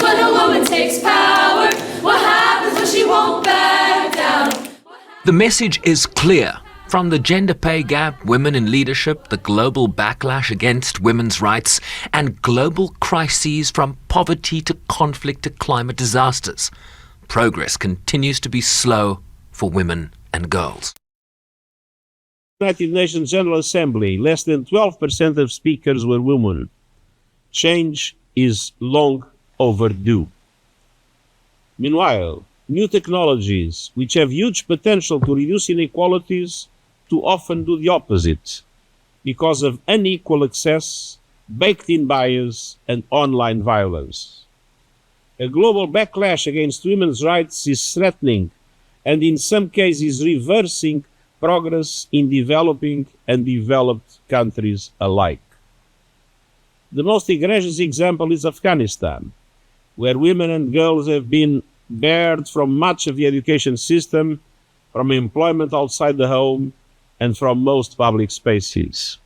when a woman takes power? What happens when she won't back down? The message is clear. From the gender pay gap, women in leadership, the global backlash against women's rights, and global crises from poverty to conflict to climate disasters, progress continues to be slow for women and girls. United Nations General Assembly, less than 12% of speakers were women. Change is long overdue. Meanwhile, new technologies, which have huge potential to reduce inequalities, too often do the opposite because of unequal access, baked-in bias, and online violence. A global backlash against women's rights is threatening and in some cases reversing progress in developing and developed countries alike. The most egregious example is Afghanistan, where women and girls have been barred from much of the education system, from employment outside the home, and from most public spaces.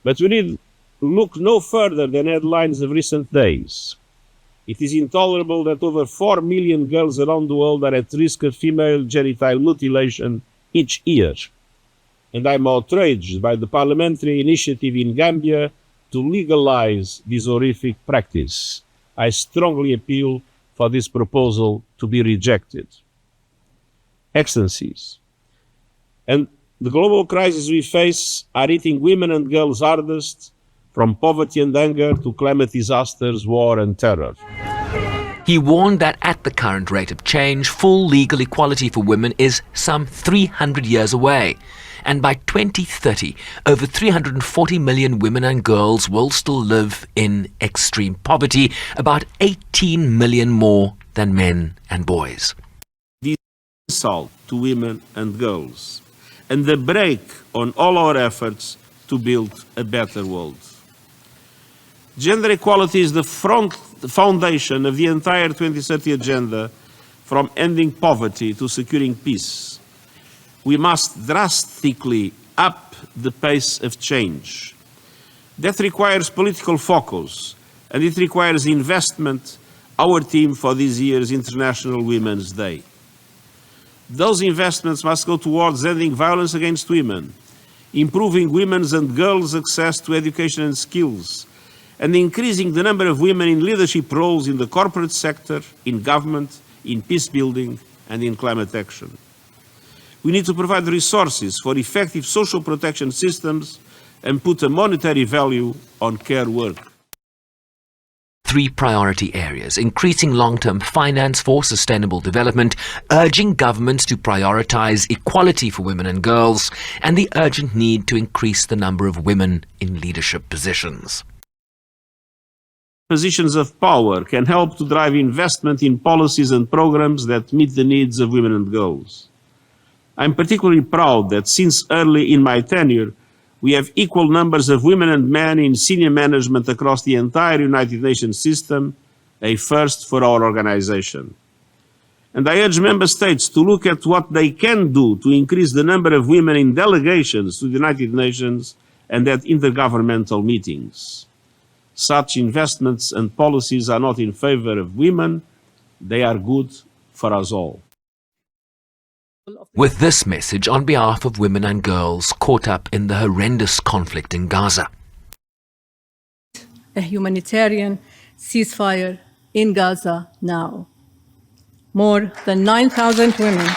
But we need look no further than headlines of recent days. It is intolerable that over 4 million girls around the world are at risk of female genital mutilation each year. And I'm outraged by the parliamentary initiative in Gambia to legalize this horrific practice. I strongly appeal for this proposal to be rejected. Excellencies, and the global crises we face are hitting women and girls hardest, from poverty and hunger to climate disasters, war and terror. He warned that at the current rate of change, full legal equality for women is some 300 years away. And by 2030, over 340 million women and girls will still live in extreme poverty, about 18 million more than men and boys. This insult to women and girls, and the brake on all our efforts to build a better world. Gender equality is the foundation of the entire 2030 agenda, from ending poverty to securing peace. We must drastically up the pace of change. That requires political focus, and it requires investment, our theme for this year's International Women's Day. Those investments must go towards ending violence against women, improving women's and girls' access to education and skills, and increasing the number of women in leadership roles in the corporate sector, in government, in peace building, and in climate action. We need to provide resources for effective social protection systems and put a monetary value on care work. 3 priority areas: increasing long-term finance for sustainable development, urging governments to prioritize equality for women and girls, and the urgent need to increase the number of women in leadership positions. Positions of power can help to drive investment in policies and programs that meet the needs of women and girls. I'm particularly proud that since early in my tenure, we have equal numbers of women and men in senior management across the entire United Nations system, a first for our organization. And I urge member states to look at what they can do to increase the number of women in delegations to the United Nations and at intergovernmental meetings. Such investments and policies are not in favor of women, they are good for us all. With this message on behalf of women and girls caught up in the horrendous conflict in Gaza. A humanitarian ceasefire in Gaza now. More than 9,000 women.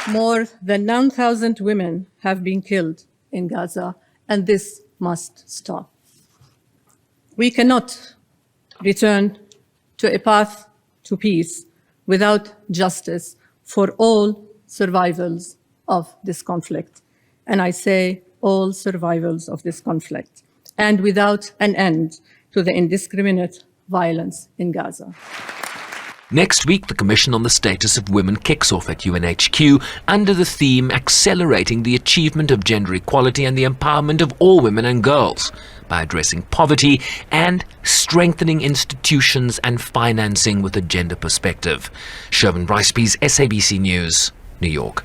More than 9,000 women have been killed in Gaza, and this must stop. We cannot return to a path to peace without justice for all survivors of this conflict. And I say all survivors of this conflict, and without an end to the indiscriminate violence in Gaza. Next week, the Commission on the Status of Women kicks off at UNHQ under the theme Accelerating the Achievement of Gender Equality and the Empowerment of All Women and Girls by addressing poverty and strengthening institutions and financing with a gender perspective. Sherwin Bryce-Pease, SABC News, New York.